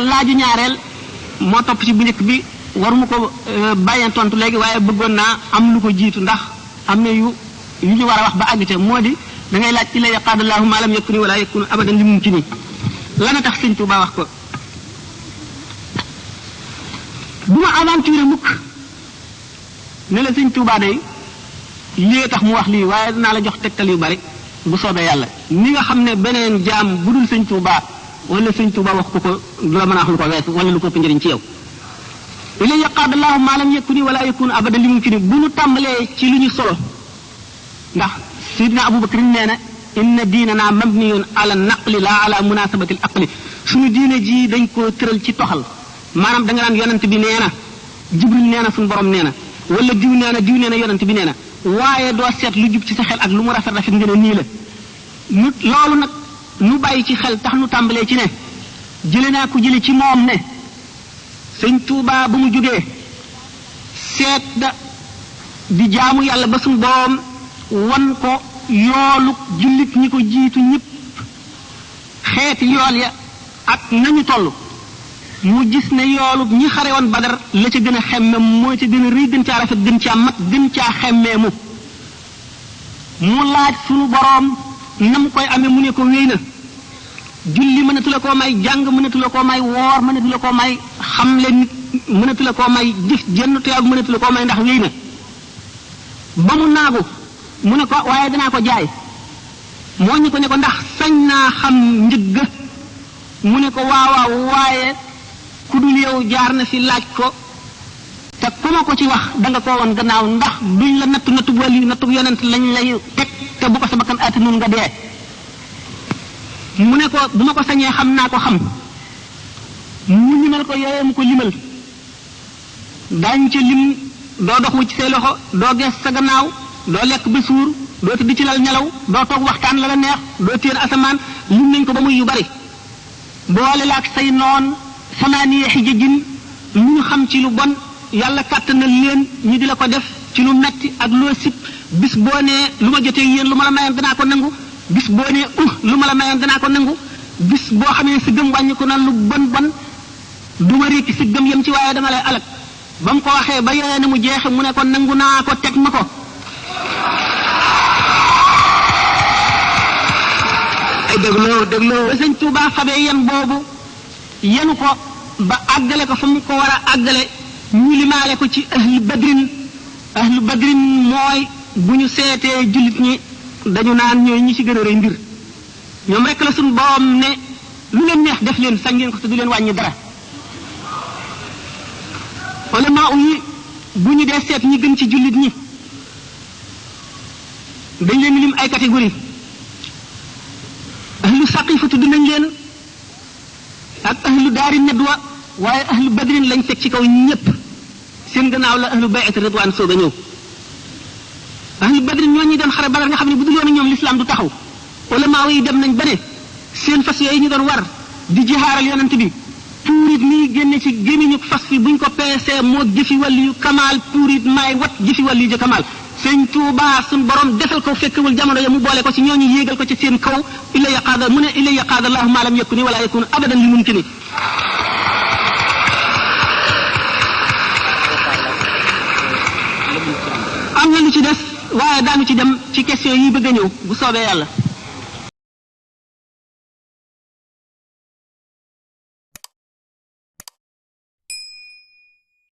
laaju ñaareel moo topp ci bu njëkk bi waruma ko bàyyeen tontu léegi waaye bëggoon naa am lu ko jiitu ndax am na yu ñu war a wax ba àgg ca moo di da ngay laaj illa yaqaadallahu ma lam yakuni wala yakunu abadan li mumkini lana tax sëñ Tuubaa wax ko bu ma aventure mukk ne la sëñ Tuubaa day lii tax mu wax lii waaye dinaa la jox tegtal yu bari bu soobee yàlla ni nga xam ne beneen jaam bu dul sëñ Tuubaa wala sëñ Tuubaa wax ko du la mën a wax lu ko weesu wala lu ko ëpp njëriñ ci yow ila yaqaadallahu ma lam yakuni wala yakunu abadan li mumkini bu ñu tàmbalee ci lu ñu solo ndax Seydina Abubakar nee na inna diinana mabniyun ala naqli la ala munasabati al aqli suñu diine ji dañ koo tëral ci toxal maanaam da nga naan yonent bi nee na Jibril nee na suñu borom nee na wala diw nee na yonent bi nee na waaye doo seet lu jub ci sa xel ak lu mu rafet rafet nga ne nii la nu loolu nag nu bàyyi ci xel tax nu tàmbalee ci ne jële naa ko jële ci moom ne sëñ Tuubaa ba mu jógee seet da di jaamu yàlla ba suñu borom wan ko yoolu jullit ñi ko jiitu ñëpp xeeti yool ya ak nañu toll mu gis ne yoolu ñi xare woon Badar la ca gën a xemme moo ca gën a rëy gën caa rafet gën caa mat gën caa xemmee mu laaj sunu boroom na mu koy amee mu ne ko wéy na julli mënatu la koo may jàng mënatu la koo may woor mënatu la koo may xamle nit mënatu la koo may jëf jenn tuyaab mënatu la koo may ndax wéy na ba mu naagu mu ne ko waaye danaa ko jaay moo ñu ko ne ko ndax sañ naa xam njëgg mu ne ko waawaaw waaye ku dul yow jaar na fi laaj ko te ku ma ko ci wax da nga koo woon gannaaw ndax duñ la nattu wali nattu yonent lañ lay teg te bu ko sa bakkan aati nun nga dee mu ne ko bu ma ko sañee xam naa ko xam mu limal ko yooyee mu ko limal daañu ca lim doo dox wu ci say loxo doo gees sa gannaaw doo lekk ba suur doo tëdd ci lal nelaw doo toog waxtaan la la neex doo téen asamaan lim nañ ko ba muy yu bari boole la ak say noon samaaniya xijajin lu ñu xam ci lu bon yàlla kàttanal leen ñu di la ko def ci lu metti ak loo sib bis boo nee lu ma jotee yéen lu ma la mayoon danaa ko nangu bis boo nee lu ma la mayoon danaa ko nangu bis boo xamee si gëm wàññi ko na lu bon du ma rékki si gëm yem ci waaye dama lay alak ba mu ko waxee ba yooyee ne mu jeexe mu ne ko nangu naa ko teg ma ko dégloo ba sëñ Tuubaa fabee yen boobu yenu ko ba àggale ko fa mu ko war a àggale ñu limaale ko ci ahlu badrin mooy bu ñu seetee jullit ñi dañu naan ñooy ñi ci gën a rëy mbir ñoom rek la suñu borom ne lu leen neex def leen sañ ngeen ko te du leen wàññi dara wala maa yi bu ñu dee seet ñi gën ci jullit ñi dañ leen lim ay catégorie ahlu saqifa tudd nañ leen ak ahlu daari nadwa waaye ahlu badrin lañ teg ci kaw ñëpp seen gannaaw la ahlu bay'at ridwan soog a ñëw ahlu badrin ñoo ñuy doon xare Badar nga xam ne bu dul woon ñoom l'islam du taxaw ulama yi dem nañ ba ne seen fas yooyu ñu doon war di jihaaral yonent bi puurit nii génne ci gémmiñu fas fi buñ ko peesee moo jëfi wàllu yu kamaal puurit maay wat jëfi wàllu yu kamaal sëñ Tuubaa suñ borom defal ko fekkewul jamono ya mu boole ko ci ñooñu yéegal ko ci seen kaw illa yaqaada mu ne illa yaqaada allahu ma lam yakuni wala yakunu abadan li mumkini am na lu ci des waaye daanu ci dem ci question yi bëgg a ñëw bu soobee yàlla